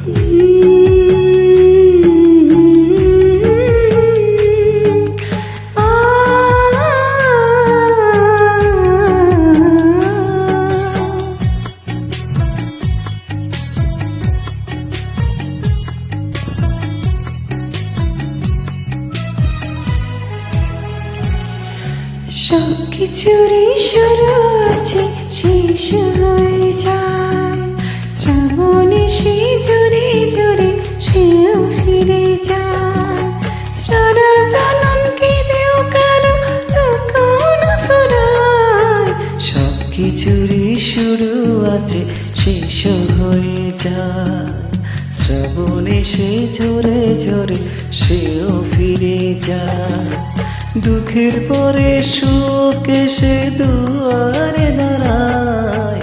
সবকিছুরই শুরু আছে, শেষ হয়ে যায়। শ্রাবণে সে জোরে জোরে সেও ফিরে যায়। সারা জনম কেঁদেও কারো তখন ফুরায়। সবকিছুরই শুরু আছে, শেষ হয়ে যায়। শ্রাবণে সে ঝরে ঝরে সেও ফিরে যায়। দুঃখের পরে সুখ এসে দুয়ারে দাঁড়ায়।